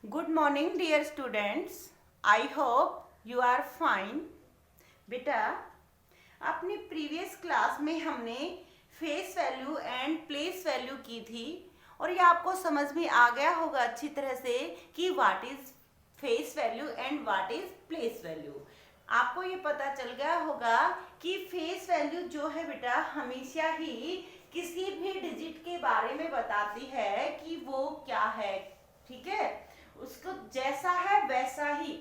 Good morning dear students. I hope you are fine. बेटा, अपनी previous class में हमने face value and place value की थी और ये आपको समझ में आ गया होगा अच्छी तरह से कि what is face value and what is place value. आपको ये पता चल गया होगा कि फेस वैल्यू जो है बेटा हमेशा ही किसी भी डिजिट के बारे में बताती है कि वो क्या है, ठीक है, उसको जैसा है वैसा ही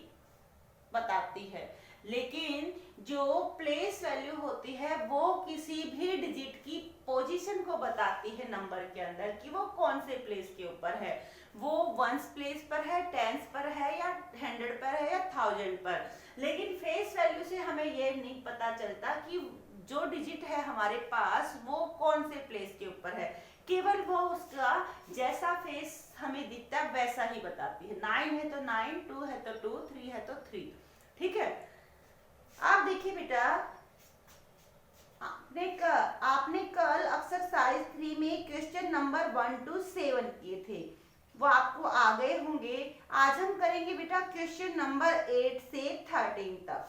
बताती है। लेकिन जो प्लेस वैल्यू होती है वो किसी भी डिजिट की पोजीशन को बताती है नंबर के अंदर कि वो कौन से प्लेस के ऊपर है, वो वंस प्लेस पर है, टेंस पर है या 100 पर है या 1000 पर। लेकिन फेस वैल्यू से हमें ये नहीं पता चलता कि जो डिजिट है हमारे पास वो कौन से प्लेस के ऊपर है, केवल वो उसका जैसा फेस हमें दिखता है वैसा ही बताती है। 9 है तो 9, 2 है तो 2, 3 है तो 3, ठीक है। आप देखिए बेटा, आपने कल एक्सरसाइज 3 में क्वेश्चन नंबर 1 to 7 किए थे, वो आपको आ गए होंगे। आज हम करेंगे बेटा क्वेश्चन नंबर 8 से 13 तक।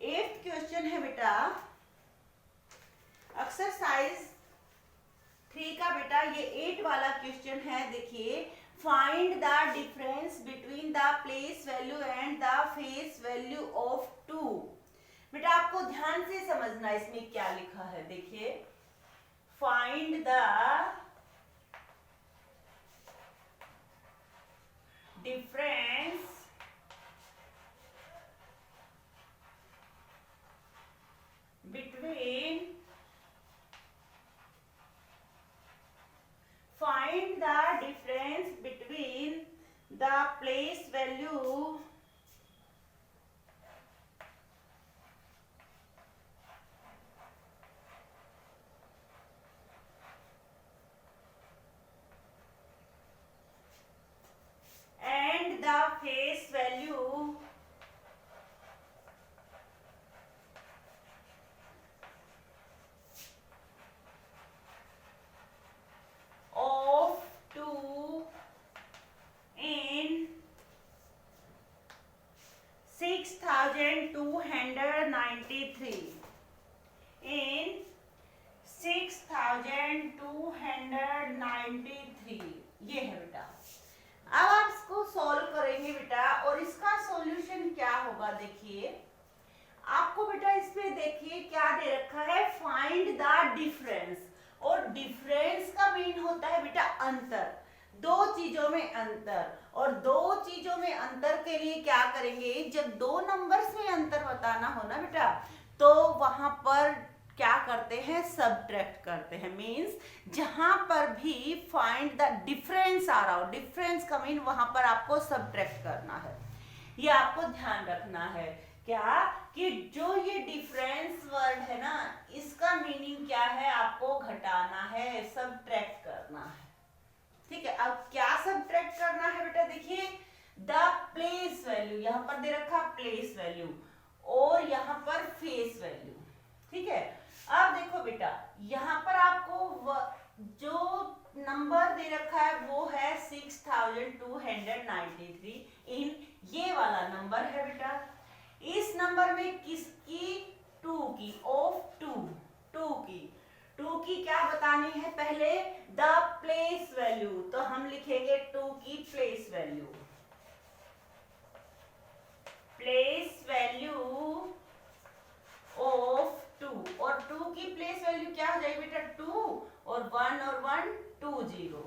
8th क्वेश्चन है बेटा एक्सरसाइज 3 का बेटा, ये 8 वाला क्वेश्चन है। देखिए, find the difference between the place value and the face value of 2। बेटा आपको ध्यान से समझना इसमें क्या लिखा है। देखिए, find the difference between find the difference between the place value and the face value of 2 in 6293 in 6293 ये है बेटा। अब आप इसको सॉल्व करेंगे बेटा और इसका सॉल्यूशन क्या होगा। देखिए आपको बेटा इसमें देखिए क्या दे रखा है, फाइंड द डिफरेंस, और डिफरेंस का मीन होता है बेटा अंतर, दो चीजों में अंतर। और दो चीजों में अंतर के लिए क्या करेंगे, जब दो नंबर्स में अंतर बताना हो ना बेटा तो वहां पर क्या करते हैं, सब्ट्रैक्ट करते हैं। मींस जहां पर भी फाइंड द डिफरेंस आ रहा हो, डिफरेंस का मीन वहां पर आपको सब्ट्रैक्ट करना है। ये आपको ध्यान रखना है क्या कि जो ये डिफरेंस वर्ड है ना इसका मीनिंग क्या है, आपको घटाना है, सब्ट्रैक्ट करना है, ठीक है। अब क्या सब्ट्रैक्ट करना है बेटा, देखिए द प्लेस वैल्यू, यहां पर दे रखा प्लेस वैल्यू और यहां पर फेस वैल्यू, ठीक है। अब देखो बेटा यहां पर आपको जो नंबर दे रखा है वो है 6293 इन, ये वाला नंबर है बेटा। इस नंबर में किसकी, 2 की, ऑफ 2 की क्या बतानी है, पहले द प्लेस वैल्यू, तो हम लिखेंगे 2 की प्लेस वैल्यू, ऑफ 2, और 2 की प्लेस वैल्यू क्या हो जाएगी बेटा, 2 और 1 और 1 2 0,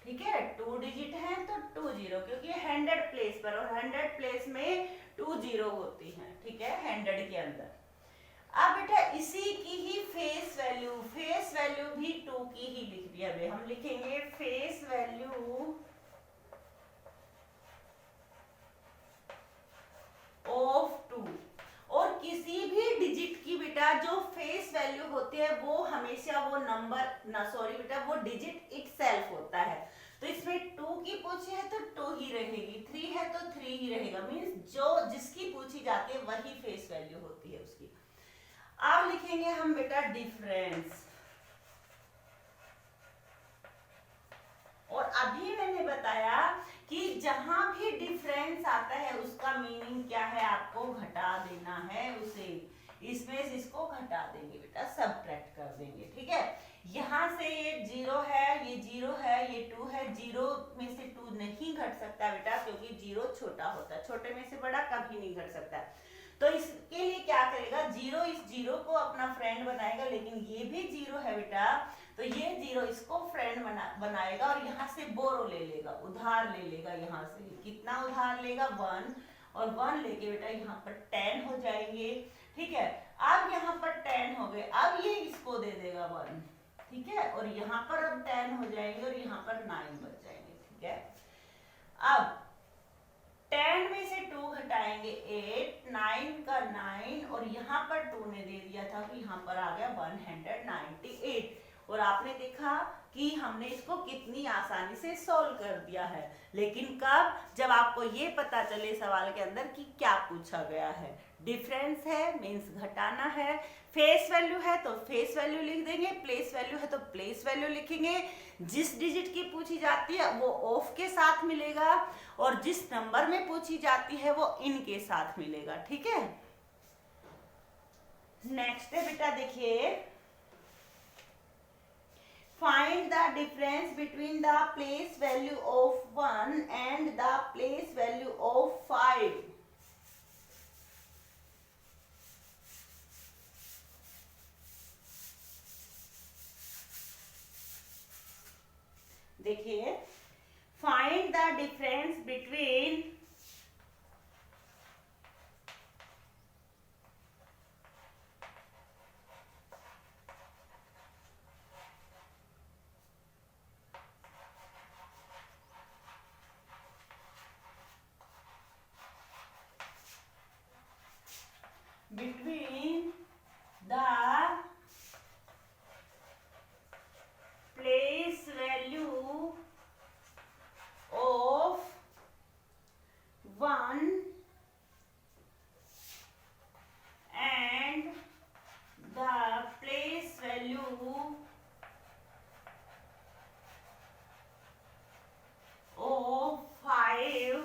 ठीक है। 2 डिजिट है तो 2 0, क्योंकि 100 प्लेस पर, और 100 प्लेस में 2 0 होती हैं, ठीक है, 100 के अंदर। अब बेटा इसी की ही फेस वैल्यू भी 2 की ही लिख दिया है, हम लिखेंगे फेस वैल्यू ऑफ 2। और किसी भी डिजिट की बेटा जो फेस वैल्यू होती है वो हमेशा वो नंबर ना, सॉरी बेटा, वो डिजिट इटसेल्फ होता है। तो इसमें 2 की पूछी है तो 2 ही रहेगी, 3 है तो 3 ही रहेगा, मींस जो जिसकी पूछी जाती है वही फेस वैल्यू होती है उसकी। अब लिखेंगे हम बेटा डिफरेंस, और अभी मैंने बताया कि जहां भी डिफरेंस आता है उसका मीनिंग क्या है, आपको घटा देना है उसे, इसमें से इसको घटा देंगे बेटा, सब्ट्रैक्ट कर देंगे, ठीक है। यहाँ से ये 0 है, ये 0 है, ये 2 है, 0 में से 2 नहीं घट सकता बेटा, क्योंकि 0 छोटा होता है, छोटे में से बड़ा कभी नहीं घट सकता। तो इसके लिए क्या करेगा, 0 इस 0 को अपना फ्रेंड बनाएगा, लेकिन ये भी 0 है बेटा, तो ये 0 इसको फ्रेंड बनाएगा और यहाँ से बोरो ले लेगा, उधार ले लेगा। यहाँ से कितना उधार लेगा, 1, और 1 लेके बेटा यहाँ पर 10 हो जाएंगे, ठीक है। अब यहाँ पर 10 हो गए, अब ये इसको दे देगा 1, ठीक है, और यहाँ पर अब 10 हो जाएंगे और यहाँ पर 9 बच जाएंगे, ठीक है। अब 10 में से 2 घटाएंगे 8, 9 का 9, और यहाँ पर 2 ने दे दिया था, तो यहाँ पर आ गया 198, और आपने देखा कि हमने इसको कितनी आसानी से सॉल्व कर दिया है। लेकिन कब, जब आपको ये पता चले सवाल के अंदर कि क्या पूछा गया है। डिफरेंस है मीन्स घटाना है, फेस वैल्यू है तो फेस वैल्यू लिख देंगे, प्लेस वैल्यू है तो प्लेस वैल्यू लिखेंगे। जिस डिजिट की पूछी जाती है वो ऑफ के साथ मिलेगा, और जिस नंबर में पूछी जाती है वो इन के साथ मिलेगा, ठीक है। नेक्स्ट है बेटा, देखिए, find the difference between the place value of 1 and the place value of 5. देखिए, find the difference between the place value of 1 and the place value of 5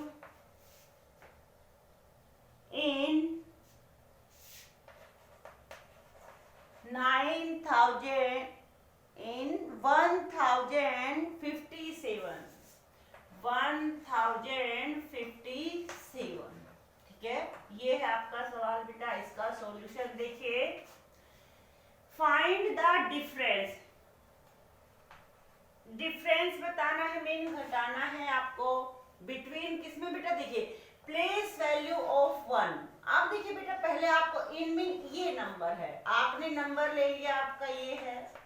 in 1057, 1057, ठीक है। ये है आपका सवाल बेटा, इसका सॉल्यूशन देखिए। फाइंड द डिफरेंस, डिफरेंस बताना है, मीन घटाना है आपको, बिटवीन किसमें बेटा, देखिए प्लेस वैल्यू ऑफ 1। अब देखिए बेटा, पहले आपको इन मीन ये नंबर है, आपने नंबर ले लिया, आपका ये है,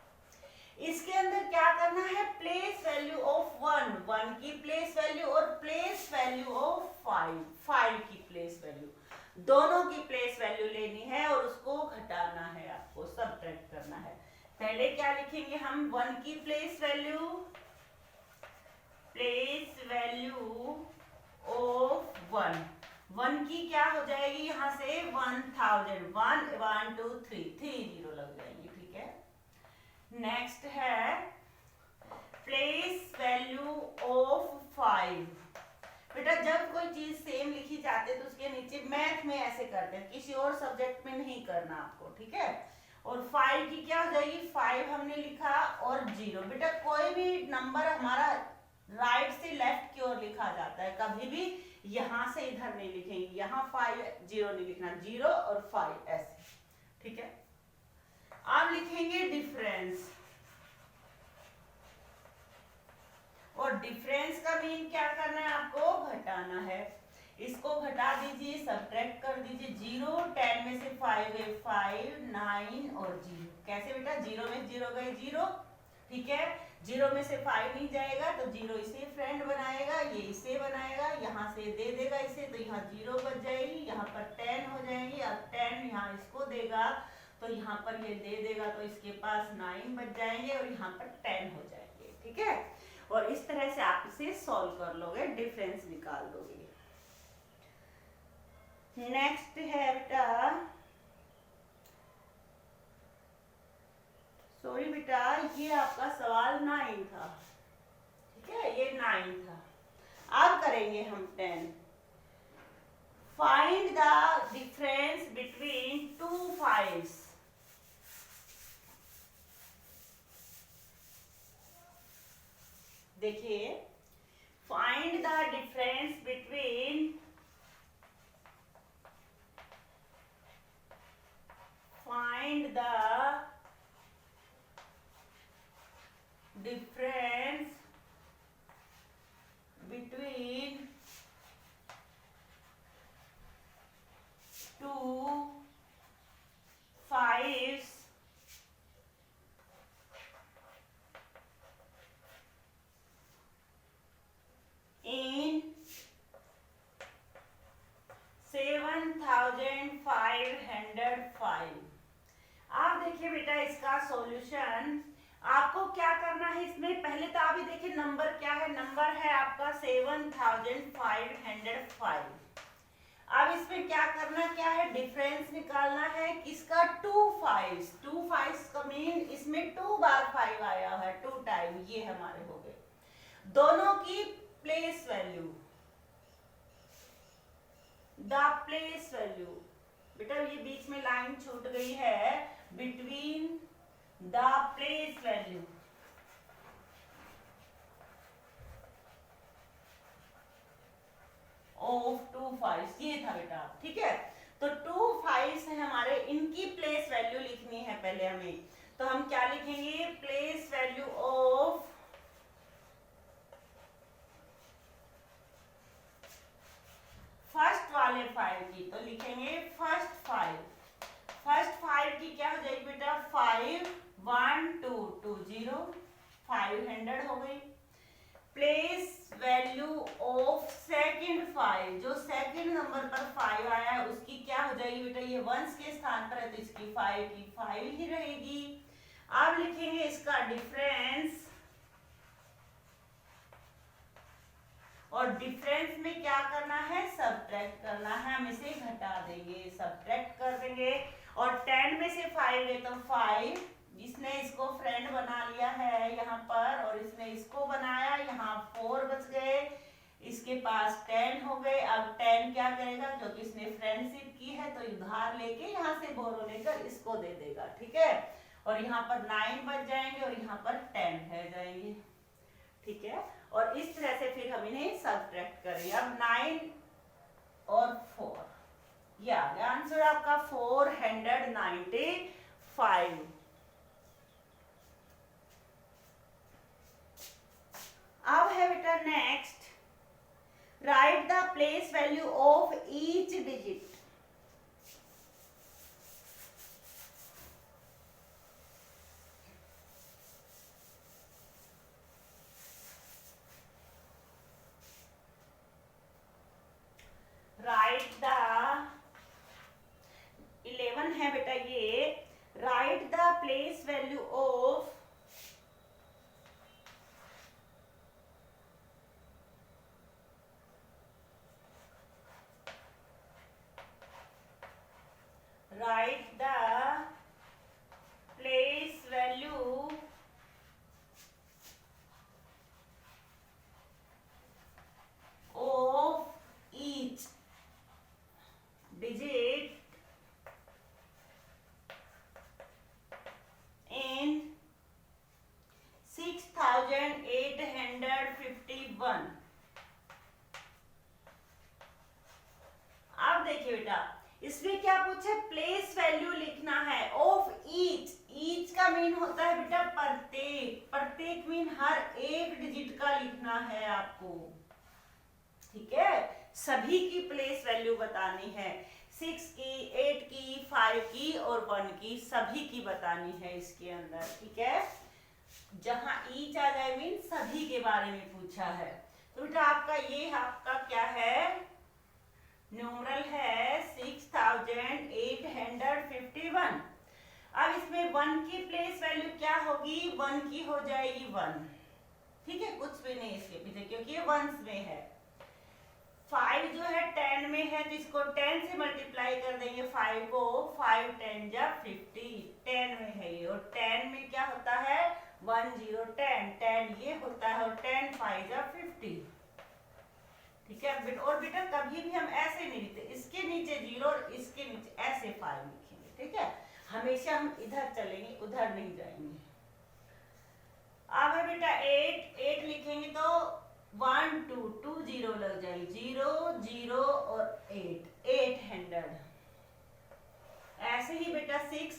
इसके अंदर क्या करना है, प्लेस वैल्यू ऑफ 1 की प्लेस वैल्यू, और प्लेस वैल्यू ऑफ 5 की प्लेस वैल्यू, दोनों की प्लेस वैल्यू लेनी है और उसको घटाना है, आपको सब्ट्रैक्ट करना है। पहले क्या लिखेंगे हम, 1 की प्लेस वैल्यू ऑफ 1 की क्या हो जाएगी, यहाँ से 1000, 1 1 2 3 0 लग जाएंगे, ठीक है। नेक्स्ट है प्लेस वैल्यू ऑफ 5। बेटा जब कोई चीज सेम लिखी जाती है तो उसके नीचे मैथ में ऐसे करते हैं, किसी और सब्जेक्ट में नहीं करना आपको, ठीक है। और 5 की क्या हो जाएगी, 5 हमने लिखा और 0। बेटा कोई भी नंबर हमारा राइट से लेफ्ट की ओर लिखा जाता है, कभी भी यहाँ से इधर नहीं लिखेंगे, यहाँ 5 0 नहीं लिखना, 0 और 5 ऐसे, ठीक है। अब लिखेंगे डिफरेंस, और डिफरेंस का मीन क्या करना है, आपको घटाना है। इसको घटा दीजिए, सब्ट्रैक्ट कर दीजिए, 0 10 में से 5 गए 5, 9 और 0। कैसे बेटा, 0 में 0 गए 0, ठीक है। 0 में से 5 नहीं जाएगा तो 0 इसे फ्रेंड बनाएगा, ये इसे बनाएगा, यहाँ से दे देगा इसे, तो यहाँ 0 बच जाएगी, यहाँ पर 10 हो जाएंगी। अब 10 यहाँ इसको देगा तो यहाँ पर ये दे देगा, तो इसके पास 9 बच जाएंगे और यहाँ पर 10 हो जाएंगे, ठीक है। और इस तरह से आप इसे सॉल्व कर लोगे, डिफरेंस निकाल दोगे। नेक्स्ट है बेटा, सॉरी बेटा, ये आपका सवाल 9 था, ठीक है, ये 9 था। करेंगे हम 10। Find the difference between two 5s। देखिए, find the difference between two 5s in 7505। आप देखिए बेटा, इसका सॉल्यूशन आपको क्या करना है। इसमें पहले तो आप ही देखिए नंबर क्या है। नंबर है आपका 7505। अब इसमें क्या करना क्या है, डिफरेंस निकालना है किसका, 2 5s। 2 5s का मीन इसमें 2 बार 5 आया है, 2 टाइम, ये हमारे हो गए। दोनों की place value, the place value, बेटा ये बीच में लाइन छूट गई है, between the place value of 2 5s, ये था बेटा। ठीक है, तो 2 5s है हमारे, इनकी प्लेस वैल्यू लिखनी है पहले हमें। तो हम क्या लिखेंगे, प्लेस वैल्यू ऑफ फर्स्ट वाले 5 की, तो लिखेंगे फर्स्ट 5। फर्स्ट 5 की क्या हो जाएगी बेटा, 5 1 2 2 0, 500 हो गई। प्लेस वैल्यू ऑफ सेकंड 5, जो सेकंड नंबर पर 5 आया है उसकी क्या हो जाएगी बेटा, ये वंस के स्थान पर है तो इसकी 5 की 5 ही रहेगी। अब लिखेंगे इसका डिफरेंस, और डिफरेंस में क्या करना है, सब्ट्रैक्ट करना है। हम इसे घटा देंगे, सब्ट्रैक्ट कर देंगे। और 10 में से 5 है तो 5, इसने इसको फ्रेंड बना लिया है यहाँ पर, और इसने इसको बनाया, यहाँ 4 बच गए, इसके पास 10 हो गए। अब 10 क्या करेगा, क्योंकि इसने फ्रेंडशिप की है तो उधार लेके यहाँ से बोरो लेकर इसको दे देगा। ठीक है, और यहाँ पर 9 बच जाएंगे और यहाँ पर 10 रह जाएंगे। ठीक है, और इस तरह से फिर हम इन्हें सब्ट्रैक्ट करेंगे। अब 9 और 4, ये आ गया आंसर आपका 495। अब है बेटा next, right the place value of each digit. Right the 11 है बेटा ये, right the place value of write the place value of each digit in 6851। अब देखिए बेटा, इसमें क्या पूछे, प्लेस वैल्यू लिखना है ऑफ ईच। ईच का मीन होता है बेटा प्रत्येक, प्रत्येक मीन हर एक डिजिट का लिखना है आपको। ठीक है, सभी की प्लेस वैल्यू बतानी है, 6 की, 8 की, 5 की और 1 की, सभी की बतानी है इसके अंदर। ठीक है, जहां ईच आ जाए मीन सभी के बारे में पूछा है। तो बेटा आपका ये आपका क्या है, न्यूमरल है 6851। अब इसमें 1 की प्लेस वैल्यू क्या होगी, 1 की हो जाएगी 1। ठीक है, कुछ भी नहीं इसके पीछे, क्योंकि ये वंस में है। 5 जो है 10 में है तो इसको 10 से मल्टीप्लाई कर देंगे 5 को, 5 10 जा 50, 10 में है ये, और 10 में क्या होता है, 1 0 10, 10 ये होता है, और 10 5 जा 50। ठीक है। और बेटा कभी भी हम ऐसे नहीं लिखते, इसके नीचे 0 और इसके नीचे ऐसे 5 लिखेंगे, ठीक है। हमेशा हम इधर चलेंगे, उधर नहीं जाएंगे। अब है बेटा 8 लिखेंगे तो 1 2 2 0 लग जाएगी, 0 0 और 800। ऐसे ही बेटा 6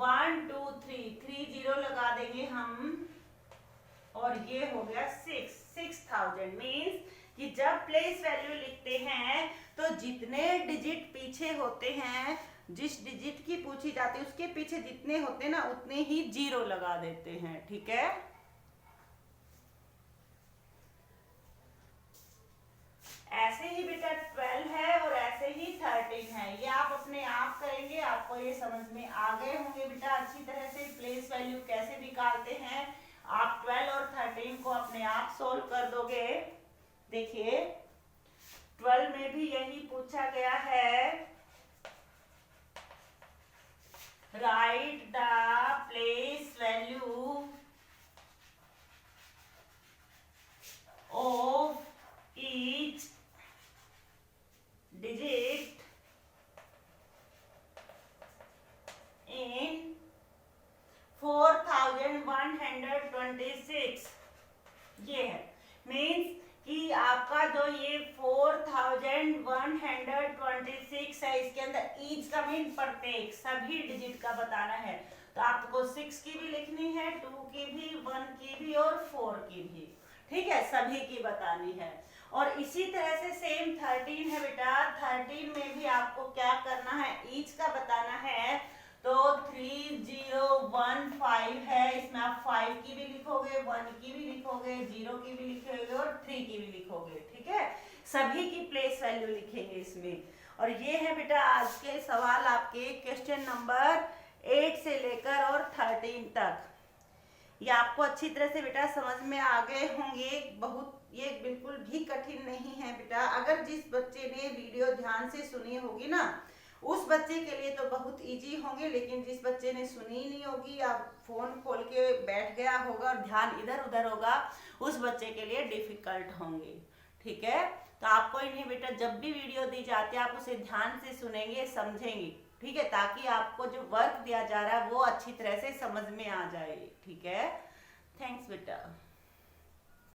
1 2 3 3 0 लगा देंगे हम, और ये हो गया 6000। मीन्स कि जब प्लेस वैल्यू लिखते हैं तो जितने डिजिट पीछे होते हैं, जिस डिजिट की पूछी जाती है उसके पीछे जितने होते हैं ना, उतने ही 0 लगा देते हैं, ठीक है। ऐसे ही बेटा 12 है और ऐसे ही 13 है। ये आप अपने आप करेंगे, आपको ये समझ में आ गए होंगे बेटा अच्छी तरह से प्लेस वैल्यू कैसे निकालते हैं। आप 12 और 13 को अपने आप सोल्व कर दोगे। देखिए 12 में भी यही पूछा गया है, right the place value of each digit in 4126। ये है, मीन्स कि आपका जो ये 4126 है, इसके अंदर ईच का मीन प्रत्येक सभी डिजिट का बताना है। तो आपको 6 की भी लिखनी है, 2 की भी, 1 की भी और 4 की भी, ठीक है, सभी की बतानी है। और इसी तरह से सेम 13 है बेटा, 13 में भी आपको क्या करना है, ईच का बताना है। तो 3015 है, इसमें आप 5 की भी लिखोगे, 1 की भी लिखोगे, 0 की भी लिखोगे और 3 की भी लिखोगे, ठीक है। सभी की प्लेस वैल्यू लिखेंगे इसमें। और ये है बेटा आज के सवाल आपके क्वेश्चन नंबर 8 से लेकर और 13 तक। ये आपको अच्छी तरह से बेटा समझ में आ गए होंगे। बहुत ये बिल्कुल भी कठिन नहीं है बेटा। अगर जिस बच्चे ने वीडियो ध्यान से सुनी होगी ना, उस बच्चे के लिए तो बहुत इजी होंगे, लेकिन जिस बच्चे ने सुनी नहीं होगी या फोन खोल के बैठ गया होगा और ध्यान इधर उधर होगा, उस बच्चे के लिए डिफिकल्ट होंगे, ठीक है। तो आपको इन्हें बेटा जब भी वीडियो दी जाती है आप उसे ध्यान से सुनेंगे, समझेंगे, ठीक है, ताकि आपको जो वर्क दिया जा रहा है वो अच्छी तरह से समझ में आ जाए, ठीक है। थैंक्स बेटा।